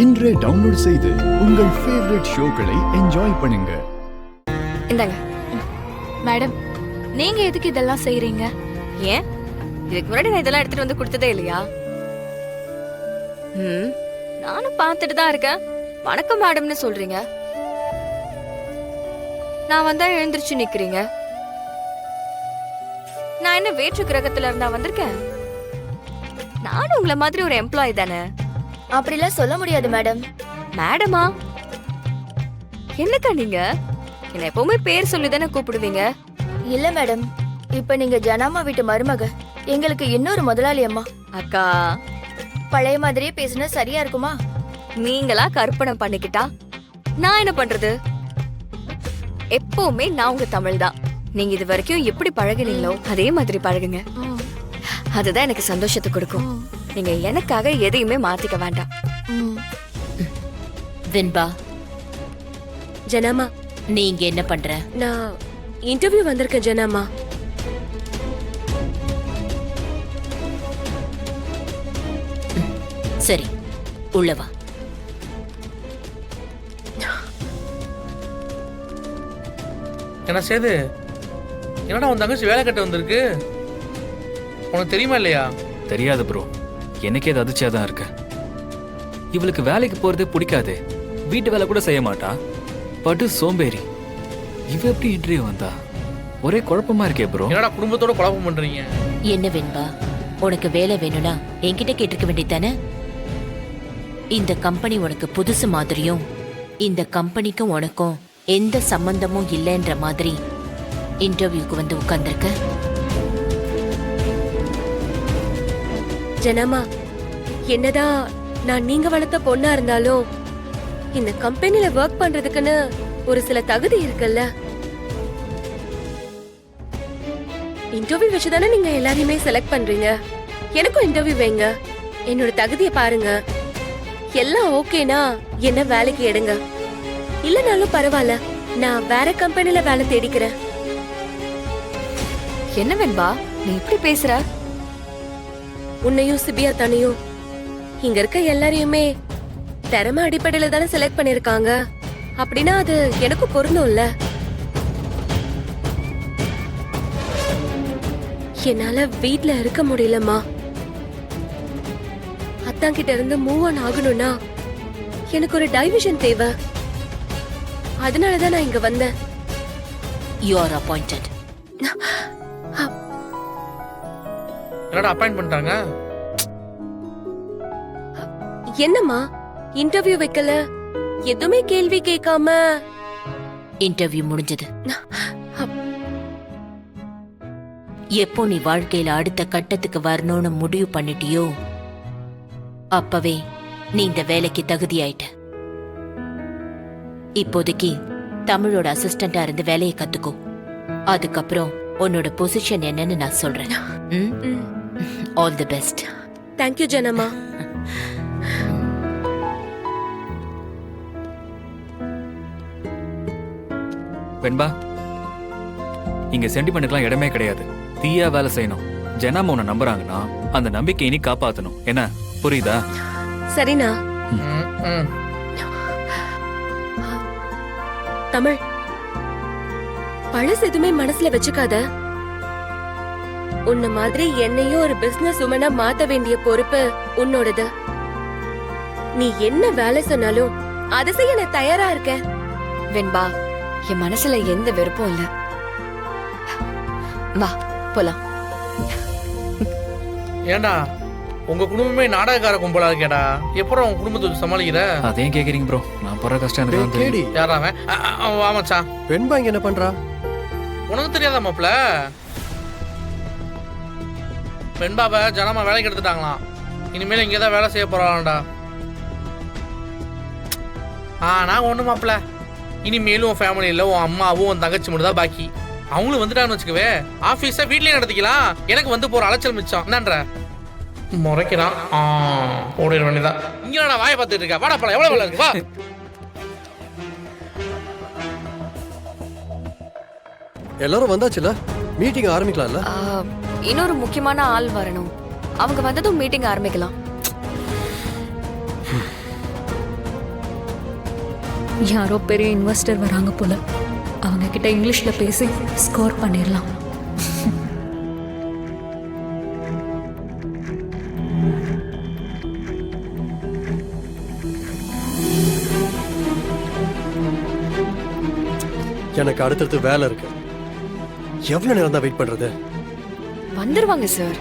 இன்றே டவுன்லோட் செய்து உங்கள் ஃபேவரட் ஷோக்களை என்ஜாய் பண்ணுங்க. இந்தாங்க மேடம், நீங்க எதுக்கு இதெல்லாம் செய்றீங்க? ஏன் இதுக்கு முன்னாடி நான் இதெல்லாம் எடுத்துட்டு வந்து கொடுத்ததே இல்லையா? நானும் பார்த்துட்டு தான் இருக்கேன். வணக்கம் மேடம்னு சொல்றீங்க, நான் வந்தா எழுந்திருச்சு நிக்கிறீங்க. நான் என்ன வேற்று கிரகத்துல இருந்தா வந்திருக்கேன்? நானும் உங்களை மாதிரி ஒரு எம்ப்ளாயி தானே. அப்படிலாம் சொல்ல முடியாது மேடம். மேடமா? என்னக்கா நீங்க என்ன எப்பவுமே பேர் சொல்லி தானே கூப்பிடுவீங்க? இல்ல மேடம், இப்ப நீங்க ஜனாமா வீட்டு மருமக, எங்களுக்கு இன்னொரு முதலாளி அம்மா. அக்கா, பழைய மாதிரியே பேசினா சரியா இருக்குமா? நீங்களா கற்பனை பண்ணிக்கிட்டா நான் என்ன பண்றது? எப்பவுமே நான் உங்க தமிழ் தான். நீங்க இது வரைக்கும் எப்படி பழகினீங்களோ அதே மாதிரி பழகுங்க. அதுதான் எனக்கு சந்தோஷத்தை கொடுக்கும். நீங்க எனக்காக எதையுமே மாத்திக்க வேண்டாம். வெண்பா, ஜனாமா, நீங்க என்ன பண்ற? நான் இன்டர்வியூ வந்திருக்கேன் ஜனாமா. சரி, உள்ளவா. என்ன சேது, என்னடா உன் தங்கச்சி வேலை கட்ட வந்திருக்கு? உனக்கு தெரியுமா இல்லையா? தெரியாது ப்ரோ, எனக்கே அது அதிர்ச்சியா தான் இருக்கு. இவளுக்கு வேலைக்கு போறதே பிடிக்காது, வீட்டு வேலை கூட செய்ய மாட்டா, படு சோம்பேறி. இவ எப்படி இன்டர்வியூ வந்தா? ஒரே குழப்பமா இருக்கே ப்ரோ. என்னடா குடும்பத்தோட குழப்பம் பண்றீங்க? என்ன வெண்பா, உனக்கு வேலை வேணும்னா என்கிட்ட கேட்டிருக்க வேண்டியதானே? இந்த கம்பெனி உனக்கு புதுசு மாதிரியும் இந்த கம்பெனிக்கும் உனக்கும் எந்த சம்பந்தமும் இல்லைன்ற மாதிரி இன்டர்வியூக்கு வந்து உட்கார்ந்திருக்க. ஜனாமா, என்னதான் நான் நீங்க வளர்த்த பொண்ணா இருந்தாலும் இந்த கம்பெனில ஒர்க் பண்றதுக்குன்னு ஒரு சில தகுதி இருக்குல்ல. இன்டர்வியூ வச்சுதானே நீங்க எல்லாரையுமே செலக்ட் பண்றீங்க. எனக்கும் இன்டர்வியூ வைங்க, என்னோட தகுதியை பாருங்க. எல்லாம் ஓகேனா என்ன வேலைக்கு எடுங்க, இல்லனாலும் பரவாயில்ல, நான் வேற கம்பெனில வேலை தேடிக்கிறேன். என்ன வெண்பா நீ இப்படி பேசுற? உன்னையும் சிபியா தனியும் இங்க இருக்க எல்லாரையுமே திறமை அடிப்படையில தானே செலக்ட் பண்ணிருக்காங்க. அப்படின்னா அது எனக்கு பொருந்தும்ல. என்னால வீட்ல இருக்க முடியலம்மா. அத்தான் கிட்ட இருந்து மூவ் ஆன் ஆகணும்னா எனக்கு ஒரு டைவர்ஷன் தேவை. அதனாலதான் நான் இங்க வந்தேன். You are appointed. என்னடா அப்பாயிண்ட் பண்ணிட்டாங்க? என்னம்மா இன்டர்வியூ வைக்கல, எதுவுமே கேள்வி கேட்காம? இன்டர்வியூ முடிஞ்சது. எப்போ நீ வாழ்க்கையில அடுத்த கட்டத்துக்கு வரணும்னு முடிவு பண்ணிட்டியோ அப்பவே நீ இந்த வேலைக்கு தகுதியாயிட்ட. இப்போதைக்கு தமிழோட அசிஸ்டண்டா இருந்து வேலையை கத்துக்கோ. அதுக்கப்புறம் உன்னோட பொசிஷன் என்னன்னு நான் சொல்றேன். All the best. தேங்க்யூ ஜனமா. வெண்பா, இங்க சென்டிமெண்ட்டுக்கெல்லாம் இடமே கிடையாது. தீயா வேலை செய்யணும். ஜனாமா உன்னை நம்புறாங்கன்னா அந்த நம்பிக்கை இனி காப்பாத்தணும். என்ன புரியுதா? சரிண்ணா. தமிழ், பழசு எதுவுமே மனசுல வச்சுக்காத. உன்ன மாதிரி என்னையும் ஒரு பிசினஸ் உமனா மாத்த வேண்டிய பொறுப்பு உன்னோடது. நீ என்ன வேலை சொன்னாலும் அதை செய்ய நான் தயாரா இருக்கேன். வெண்பா, என் மனசுல எந்த வெறுப்பும் இல்ல. வா போலாம். ஏண்டா உங்க குடும்பமே நாடகக்கார கும்பலா இருக்கேடா. எப்பறம் உங்க குடும்பத்தை சமாளிக்கிற? அதையும் கேக்குறீங்க ப்ரோ. நான் போற கஷ்டம் எனக்கு கேடி. யாரா அவன்? வா மச்சான். வெண்பா இங்க என்ன பண்றா? உனக்கு தெரியாதா மாப்ள? வெண்பாவை ஜனமா வேலைக்கு எடுத்துட்டாங்களாம். இனிமேல் இங்கதான் வேலை செய்ய போறான்டா. நான் ஒண்ணு மாப்ள, இனிமேலும் உன் ஃபேமிலியில உன் அம்மாவும் உன் தங்கச்சி மட்டும் தான் பாக்கி. அவங்களும் வந்துட்டான்னு வச்சுக்கவே, ஆபீஸ வீட்லயே நடத்திக்கலாம். எனக்கு வந்து போற அலைச்சல் மிச்சம். என்னன்ற முறைக்கிறான். ஓடிட வேண்டியதான். இங்க நான் வாயை பார்த்துட்டு இருக்கேன். வாடா போலாம். எவ்வளவு வேலை இருக்கு? வா. எல்லாரும் வந்தாச்சுல, மீட்டிங் ஆரம்பிக்கலாம்ல? இன்னொரு முக்கியமான ஆள் வரணும். அவங்க வந்ததும் மீட்டிங் ஆரம்பிக்கலாம். யாரோ பெரிய இன்வெஸ்டர் வராங்க போல. அவங்க கிட்ட இங்கிலீஷ்ல பேசி ஸ்கோர் பண்ணிடலாம். எனக்கு அடுத்தடுத்து வேலை இருக்கு. எவ்வளவு நேரம் தான் வெயிட் பண்றது? வந்துருவாங்க சார்.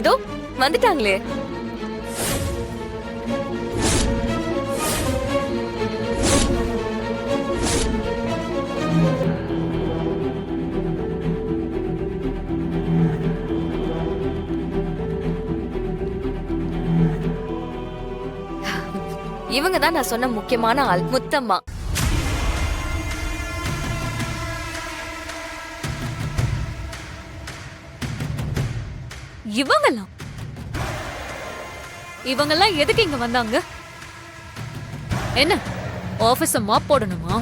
இதோ வந்துட்டாங்களே. இவங்க தான் நான் சொன்ன முக்கியமான ஆள், முத்தம்மா. இவங்கெல்லாம் எதுக்கு இங்க வந்தாங்க? என்ன ஆபீஸ மாப் போடணுமா?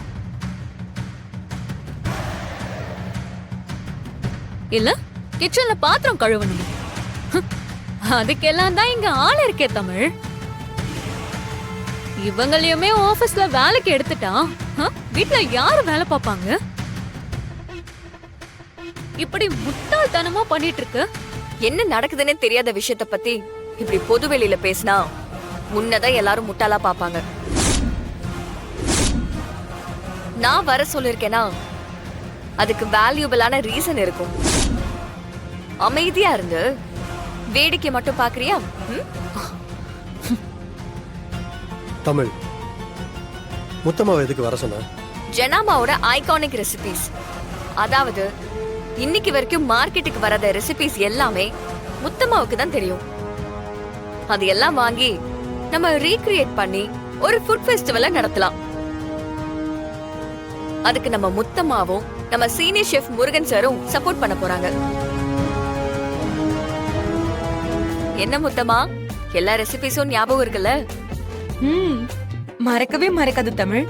இல்ல கிச்சன்ல பாத்திரம் கழுவணுமா? அதுக்கெல்லாம் தான் இங்க ஆள் இருக்கே தமிழ். இவங்களையுமே ஆபீஸ்ல வேலைக்கு எடுத்துட்டா வீட்ல யாரு வேலை பார்ப்பாங்க? இப்படி முட்டாள்தனமா பண்ணிட்டு இருக்கு. என்ன நடக்குதுன்னே தெரியாத விஷயத்த பத்தி இப்படி பொது வெளியில பேசினா முன்னதான் எல்லாரும் முட்டாளா பாப்பாங்க. நான் வர சொல்லிருக்கேனா அதுக்கு வேல்யூபிளான ரீசன் இருக்கும். அமைதியா இருந்து வேடிக்கை மட்டும் பாக்குறியா? தமிழ், முத்தம்மாவை எதுக்கு வர சொன்ன? ஜனாமாவோட ஐகானிக் ரெசிபிஸ், அதாவது இன்னைக்கு வரைக்கும் மார்க்கெட்டுக்கு வராத ரெசிபிஸ் எல்லாமே முத்தம்மாவுக்கு தான் தெரியும். அது எல்லாம் வாங்கி நம்ம ரீக்ரியேட் பண்ணி ஒரு ஃபுட் ஃபெஸ்டிவலை நடத்தலாம். அதுக்கு நம்ம முத்தம்மாவும் நம்ம சீனியர் ஷெஃப் முருகன் சாரும் சப்போர்ட் பண்ண போறாங்க. என்ன முத்தம்மா, எல்லா ரெசிபிஸும் ஞாபகம் இருக்குல்ல? மறக்கவே மறக்காது தமிழ்.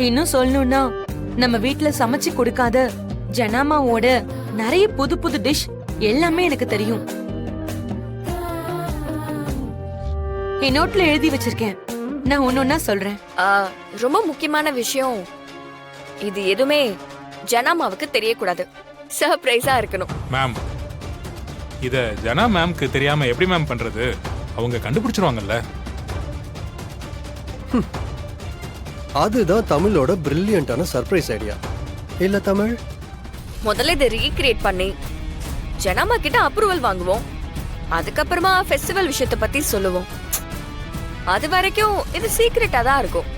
இன்னும் சொல்லணும்னா நம்ம வீட்ல சமைச்சு கொடுக்காத ஜனாமாவோட நிறைய புது புது டிஷ் எல்லாமே எனக்கு தெரியும். என் நோட்ல எழுதி வச்சிருக்கேன், நான் ஒன்னொன்னா சொல்றேன். ரொம்ப முக்கியமான விஷயம், இது எதுவுமே ஜனாமாவுக்கு தெரியக்கூடாது, சர்ப்ரைஸா இருக்கணும். மேம், இத ஜனா மேம்க்கு தெரியாம எப்படி மேம் பண்றது? அவங்க கண்டுபிடிச்சிருவாங்கல்ல. அதுதான் தமிழோட பிரில்லியண்டான சர்ப்ரைஸ் ஐடியா இல்ல தமிழ்? முதல்ல இதை ரீக்ரியேட் பண்ணி ஜனாமா கிட்ட அப்ரூவல் வாங்குவோம். அதுக்கப்புறமா ஃபெஸ்டிவல் விஷயத்தை பத்தி சொல்லுவோம். அது வரைக்கும் இது சீக்ரெட்டா தான் இருக்கும்.